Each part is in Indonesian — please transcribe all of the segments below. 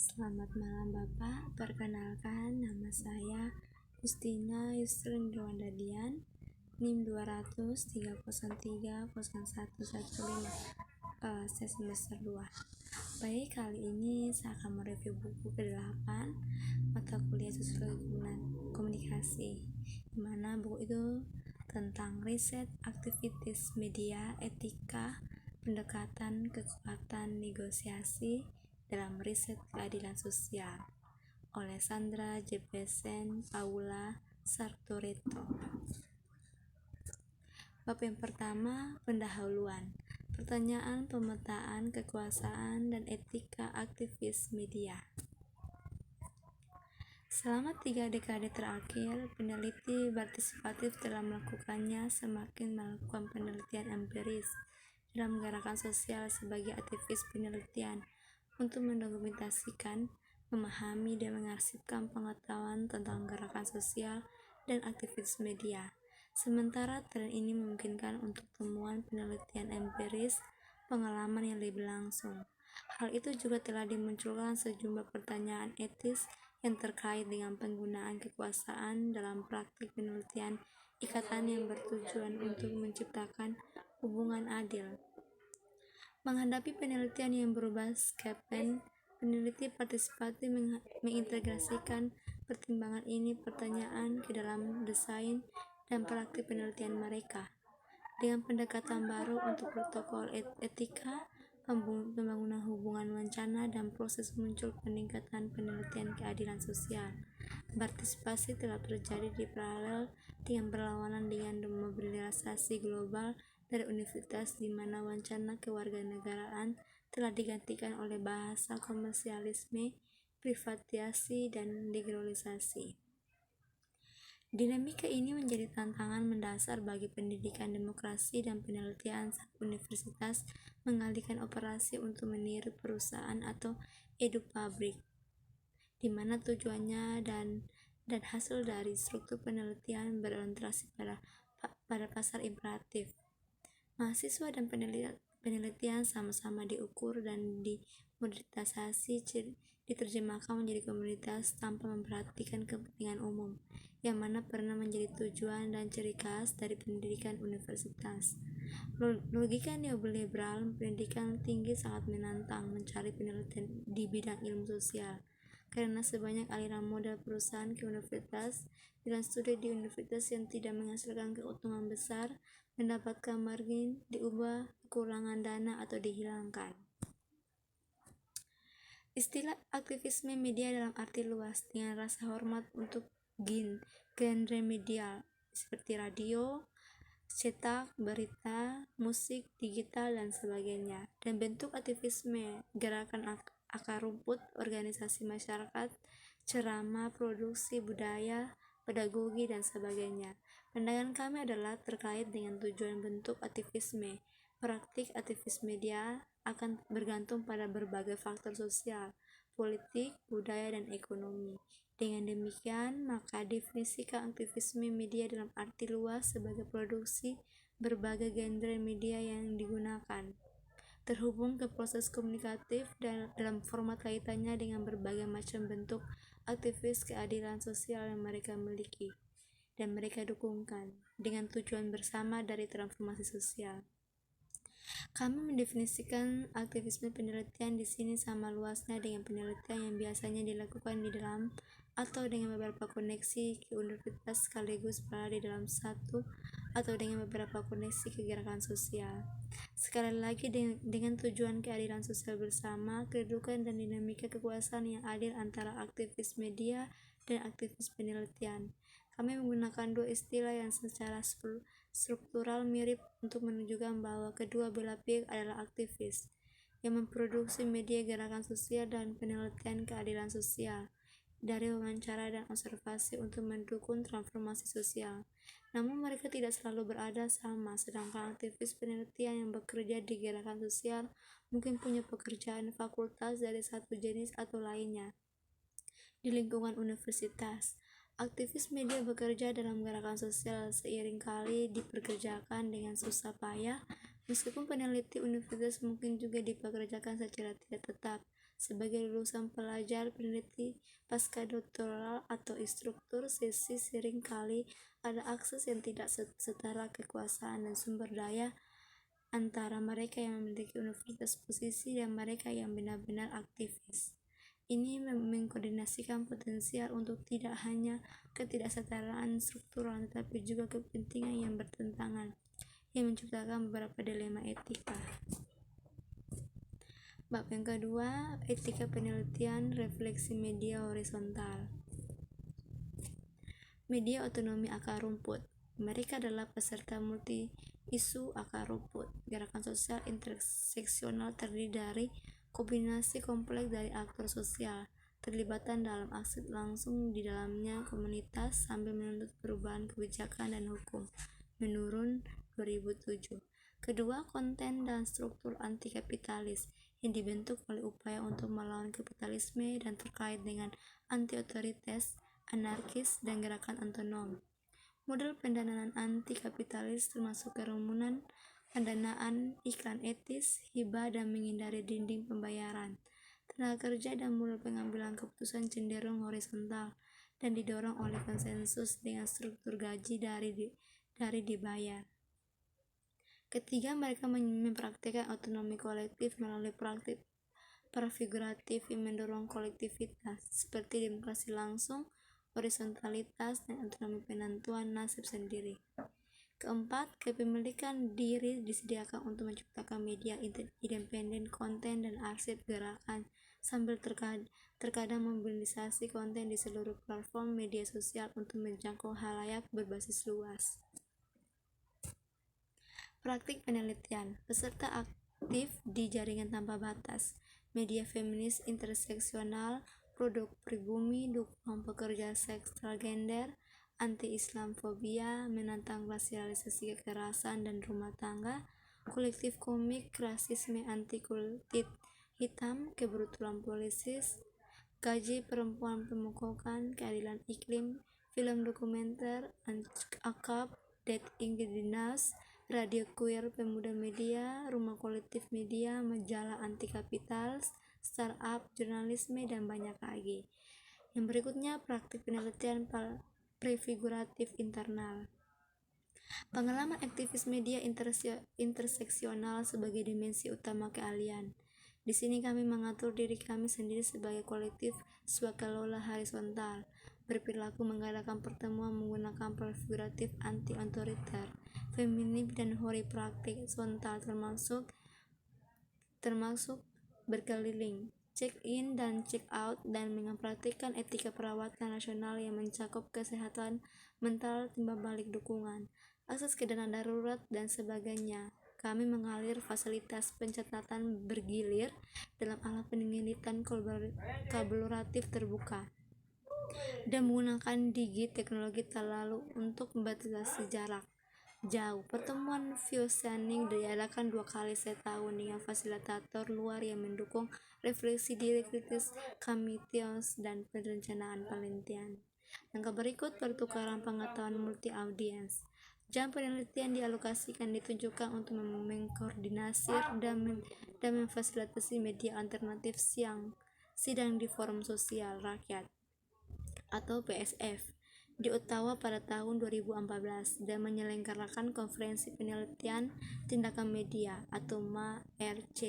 Selamat malam Bapak, perkenalkan nama saya Justina Yusrin Dewandadian, NIM 20030301115, saya semester 2. Baik, kali ini saya akan mereview buku ke-8 mata kuliah Sosiologi Komunikasi, dimana buku itu tentang riset, aktivitas media, etika, pendekatan, kekuatan, negosiasi dalam riset keadilan sosial oleh Sandra Jefferson Paula Sartoretto. Bab yang pertama, pendahuluan. Pertanyaan pemetaan kekuasaan dan etika aktivis media. Selama 3 dekade terakhir, peneliti partisipatif telah melakukannya semakin melakukan penelitian empiris dalam gerakan sosial sebagai aktivis penelitian untuk mendokumentasikan, memahami, dan mengarsipkan pengetahuan tentang gerakan sosial dan aktivis media. Sementara tren ini memungkinkan untuk temuan penelitian empiris, pengalaman yang lebih langsung. Hal itu juga telah dimunculkan sejumlah pertanyaan etis yang terkait dengan penggunaan kekuasaan dalam praktik penelitian, ikatan yang bertujuan untuk menciptakan hubungan adil. Menghadapi penelitian yang berubah scapen, peneliti partisipatif mengintegrasikan pertimbangan ini pertanyaan ke dalam desain dan praktik penelitian mereka. Dengan pendekatan baru untuk protokol etika, pembangunan hubungan wancana, dan proses muncul peningkatan penelitian keadilan sosial. Partisipasi telah terjadi di paralel dengan berlawanan dengan demobilisasi global dari universitas, di mana wacana kewarganegaraan telah digantikan oleh bahasa komersialisme, privatisasi, dan deglobalisasi. Dinamika ini menjadi tantangan mendasar bagi pendidikan demokrasi dan penelitian saat universitas mengalihkan operasi untuk meniru perusahaan atau edupabrik, di mana tujuannya dan hasil dari struktur penelitian berorientasi pada pasar imperatif. Mahasiswa dan penelitian sama-sama diukur dan dimonetisasi, diterjemahkan menjadi komunitas tanpa memperhatikan kepentingan umum, yang mana pernah menjadi tujuan dan ciri khas dari pendidikan universitas. Logika neoliberal pendidikan tinggi sangat menantang mencari penelitian di bidang ilmu sosial, karena sebanyak aliran modal perusahaan ke universitas dan studi di universitas yang tidak menghasilkan keuntungan besar mendapatkan margin, diubah, kekurangan dana, atau dihilangkan. Istilah aktivisme media dalam arti luas dengan rasa hormat untuk genre medial seperti radio, cetak, berita, musik, digital, dan sebagainya, dan bentuk aktivisme, gerakan akar rumput, organisasi masyarakat, ceramah, produksi budaya, pedagogi, dan sebagainya. Pandangan kami adalah terkait dengan tujuan bentuk aktivisme. Praktik aktivis media akan bergantung pada berbagai faktor sosial, politik, budaya, dan ekonomi. Dengan demikian, maka definisikan aktivisme media dalam arti luas sebagai produksi berbagai genre media yang digunakan, terhubung ke proses komunikatif dalam format kaitannya dengan berbagai macam bentuk aktivis keadilan sosial yang mereka miliki dan mereka dukungkan, dengan tujuan bersama dari transformasi sosial. Kami mendefinisikan aktivisme penelitian di sini sama luasnya dengan penelitian yang biasanya dilakukan di dalam atau dengan beberapa koneksi ke universitas sekaligus berada di dalam satu atau dengan beberapa koneksi ke gerakan sosial. Sekali lagi, dengan tujuan keadilan sosial bersama, kedudukan dan dinamika kekuasaan yang adil antara aktivis media dan aktivis penelitian. Kami menggunakan dua istilah yang secara struktural mirip untuk menunjukkan bahwa kedua belah pihak adalah aktivis yang memproduksi media gerakan sosial dan penelitian keadilan sosial dari wawancara dan observasi untuk mendukung transformasi sosial. Namun mereka tidak selalu berada sama, sedangkan aktivis penelitian yang bekerja di gerakan sosial mungkin punya pekerjaan fakultas dari satu jenis atau lainnya di lingkungan universitas. Aktivis media bekerja dalam gerakan sosial seiring kali dipekerjakan dengan susah payah, meskipun peneliti universitas mungkin juga dipekerjakan secara tidak tetap sebagai lulusan pelajar peneliti pasca doktoral atau instruktur sesi. Seringkali ada akses yang tidak setara kekuasaan dan sumber daya antara mereka yang memiliki universitas posisi dan mereka yang benar-benar aktivis. Ini mengkoordinasikan potensial untuk tidak hanya ketidaksetaraan struktural tetapi juga kepentingan yang bertentangan, yang menciptakan beberapa dilema etika. Bab yang kedua, etika penelitian, refleksi media horizontal. Media otonomi akar rumput. Mereka adalah peserta multi isu akar rumput. Gerakan sosial interseksional terdiri dari kombinasi kompleks dari aktor sosial, terlibatan dalam aksi langsung di dalamnya komunitas sambil menuntut perubahan kebijakan dan hukum. Menurun 2007. Kedua, konten dan struktur anti-kapitalis yang dibentuk oleh upaya untuk melawan kapitalisme dan terkait dengan anti-otoritas, anarkis, dan gerakan otonom. Model pendanaan anti-kapitalis termasuk kerumunan, pendanaan, iklan etis, hibah, dan menghindari dinding pembayaran. Tenaga kerja dan model pengambilan keputusan cenderung horizontal dan didorong oleh konsensus dengan struktur gaji dari dibayar. Ketiga, mereka mempraktikkan otonomi kolektif melalui praktik prefiguratif yang mendorong kolektivitas seperti demokrasi langsung, horizontalitas, dan otonomi penentuan nasib sendiri. Keempat, kepemilikan diri disediakan untuk menciptakan media independen, konten, dan arsip gerakan sambil terkadang mobilisasi konten di seluruh platform media sosial untuk menjangkau halayak berbasis luas. Praktik penelitian. Peserta aktif di jaringan tanpa batas, media feminis interseksional, produk pribumi, dukung pekerja seks transgender, anti-Islamfobia, menantang rasialisasi kekerasan dan rumah tangga, kolektif komik, rasisme anti-kulit hitam, kebetulan polisis, gaji perempuan pemukokan, keadilan iklim, film dokumenter, akab, Dead Indigenous, radio queer, pemuda media, rumah kolektif media, majalah anti-kapital, startup, jurnalisme, dan banyak lagi. Yang berikutnya, praktik penelitian prefiguratif internal. Pengalaman aktivis media interseksional sebagai dimensi utama keahlian. Di sini kami mengatur diri kami sendiri sebagai kolektif swakelola horizontal, berperilaku mengadakan pertemuan menggunakan prefiguratif anti-otoriter, feminim, dan hori praktik horizontal termasuk berkeliling, check-in dan check-out, dan mempraktikkan etika perawatan nasional yang mencakup kesehatan mental, timbal balik dukungan, akses ke dana darurat, dan sebagainya. Kami mengalir fasilitas pencatatan bergilir dalam alat penelitian kolaboratif terbuka dan menggunakan teknologi terlalu untuk membatasi jarak jauh. Pertemuan visioning diadakan 2 kali setahun dengan fasilitator luar yang mendukung refleksi diri kritis committees dan perencanaan penelitian. Yang berikut, pertukaran pengetahuan multi audiens. Jam penelitian dialokasikan ditunjukkan untuk mengkoordinasi dan memfasilitasi media alternatif sidang di Forum Sosial Rakyat atau PSF di Ottawa pada tahun 2014 dan menyelenggarakan konferensi penelitian tindakan media atau MARC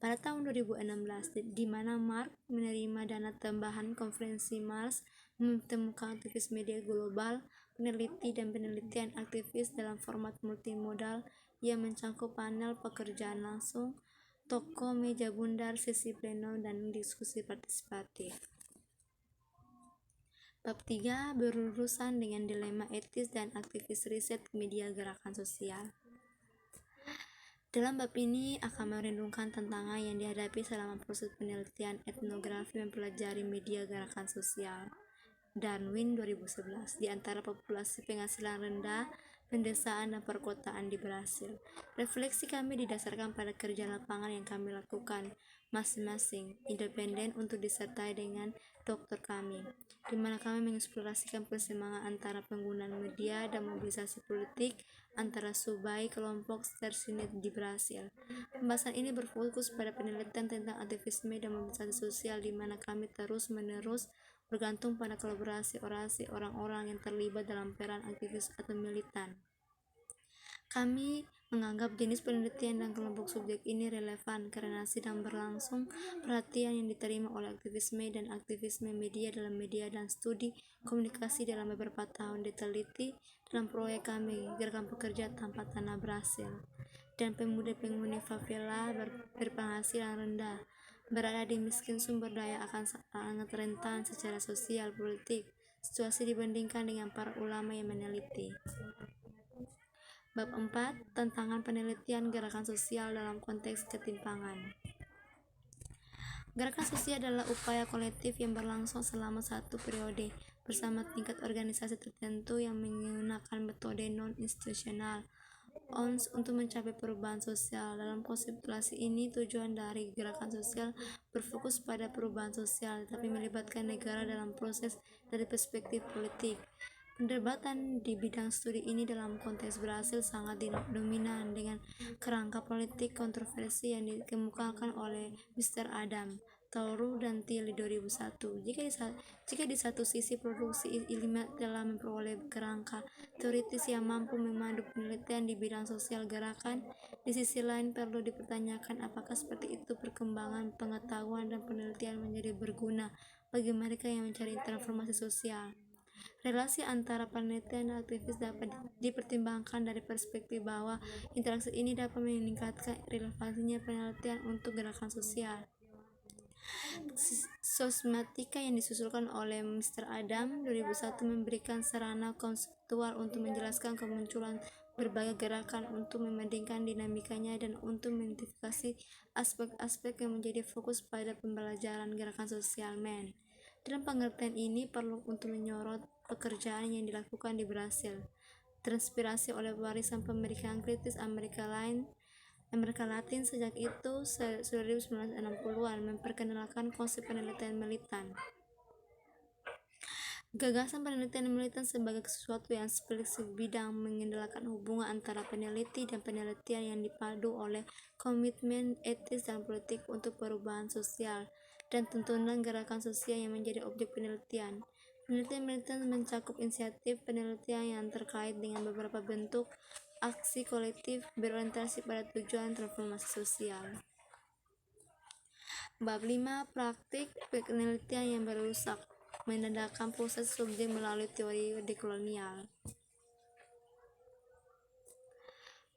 pada tahun 2016 di mana Mark menerima dana tambahan. Konferensi Mars menemukan aktivis media global, peneliti, dan penelitian aktivis dalam format multimodal yang mencakup panel pekerjaan langsung, toko meja bundar, sesi pleno, dan diskusi partisipatif. Bab 3 berurusan dengan dilema etis dan aktivis riset media gerakan sosial. Dalam bab ini akan merundungkan tantangan yang dihadapi selama proses penelitian etnografi mempelajari media gerakan sosial. Darwin 2011 di antara populasi penghasilan rendah, pedesaan, dan perkotaan di Brasil. Refleksi kami didasarkan pada kerja lapangan yang kami lakukan masing-masing, independen untuk disertai dengan dokter kami, di mana kami mengeksplorasikan persamaan antara penggunaan media dan mobilisasi politik antara subai kelompok tersinit di Brasil. Pembahasan ini berfokus pada penelitian tentang aktivisme dan mobilisasi sosial, di mana kami terus-menerus bergantung pada kolaborasi orasi orang-orang yang terlibat dalam peran aktivis atau militan. Kami menganggap jenis penelitian dan kelompok subjek ini relevan karena sedang berlangsung perhatian yang diterima oleh aktivisme dan aktivisme media dalam media dan studi komunikasi dalam beberapa tahun diteliti dalam proyek kami, Gerakan Pekerja Tanpa Tanah Brasil, dan pemuda-pemudi favela berpenghasilan rendah berada di miskin sumber daya akan sangat rentan secara sosial politik situasi dibandingkan dengan para ulama yang meneliti. Bab 4. Tantangan penelitian gerakan sosial dalam konteks ketimpangan. Gerakan sosial adalah upaya kolektif yang berlangsung selama satu periode bersama tingkat organisasi tertentu yang menggunakan metode non-institusional ONS untuk mencapai perubahan sosial. Dalam konseptuasi ini, tujuan dari gerakan sosial berfokus pada perubahan sosial, tetapi melibatkan negara dalam proses dari perspektif politik. Perdebatan di bidang studi ini dalam konteks Brasil sangat dominan dengan kerangka politik kontroversi yang dikemukakan oleh Mr. Adam, Tauru, dan Tilly 2001. Jika di satu sisi produksi ilmiah telah memperoleh kerangka teoritis yang mampu memandu penelitian di bidang sosial gerakan, di sisi lain perlu dipertanyakan apakah seperti itu perkembangan pengetahuan dan penelitian menjadi berguna bagi mereka yang mencari transformasi sosial. Relasi antara penelitian dan aktivis dapat dipertimbangkan dari perspektif bahwa interaksi ini dapat meningkatkan relevansinya penelitian untuk gerakan sosial. Sosmatika yang disusulkan oleh Mr. Adam 2001 memberikan sarana konseptual untuk menjelaskan kemunculan berbagai gerakan, untuk membandingkan dinamikanya, dan untuk mengidentifikasi aspek-aspek yang menjadi fokus pada pembelajaran gerakan sosial men. Dalam pengertian ini perlu untuk menyorot pekerjaan yang dilakukan di Brasil, terinspirasi oleh warisan pemikiran kritis Amerika Latin sejak itu. 1960-an memperkenalkan konsep penelitian militan. Gagasan penelitian militan sebagai sesuatu yang spesifik bidang mengendalikan hubungan antara peneliti dan penelitian yang dipadu oleh komitmen etis dan politik untuk perubahan sosial dan tuntunan gerakan sosial yang menjadi objek penelitian. Penelitian militan mencakup inisiatif penelitian yang terkait dengan beberapa bentuk aksi kolektif berorientasi pada tujuan transformasi sosial. Bab 5. Praktik penelitian yang berusak menandakan proses subjek melalui teori dekolonial.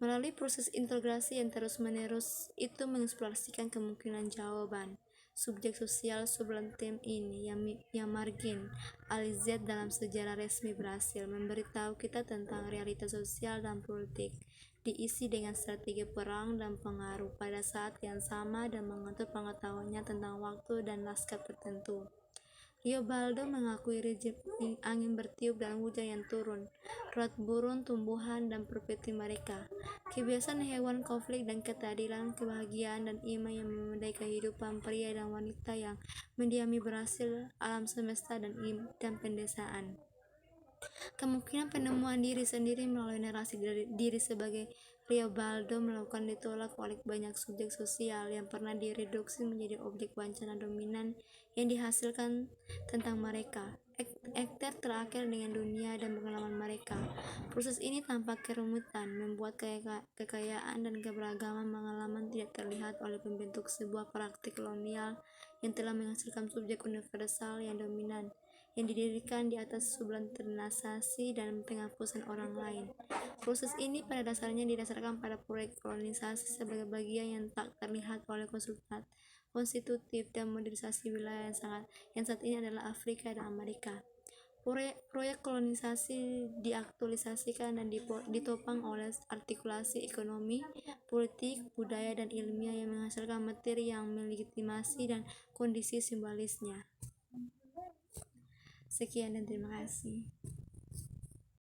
Melalui proses integrasi yang terus-menerus, itu mengeksplorasikan kemungkinan jawaban subjek sosial sublantem ini yang margin aliz dalam sejarah resmi Brasil memberitahu kita tentang realitas sosial dan politik diisi dengan strategi perang dan pengaruh pada saat yang sama dan mengatur pengetahuannya tentang waktu dan lanskap tertentu. Riobaldo mengakui rejim angin bertiup dan hujan yang turun, rat burung, tumbuhan, dan profesi mereka, kebiasaan hewan, konflik dan ketidakadilan, kebahagiaan dan iman yang memadai kehidupan pria dan wanita yang mendiami Brasil, alam semesta dan pendesaan. Kemungkinan penemuan diri sendiri melalui narasi diri sebagai Riobaldo melakukan ditolak oleh banyak subjek sosial yang pernah direduksi menjadi objek wacana dominan yang dihasilkan tentang mereka. Ekter terakhir dengan dunia dan pengalaman mereka. Proses ini tanpa kerumitan membuat kekayaan dan keberagaman pengalaman tidak terlihat oleh pembentuk sebuah praktik kolonial yang telah menghasilkan subjek universal yang dominan, yang didirikan di atas subalternisasi dan penghapusan orang lain. Proses ini pada dasarnya didasarkan pada proyek kolonisasi sebagai bagian yang tak terlihat oleh konstitutif dan modernisasi wilayah yang saat ini adalah Afrika dan Amerika. Proyek kolonisasi diaktualisasikan dan ditopang oleh artikulasi ekonomi, politik, budaya, dan ilmiah yang menghasilkan materi yang melegitimasi dan kondisi simbolisnya. Sekian dan terima kasih.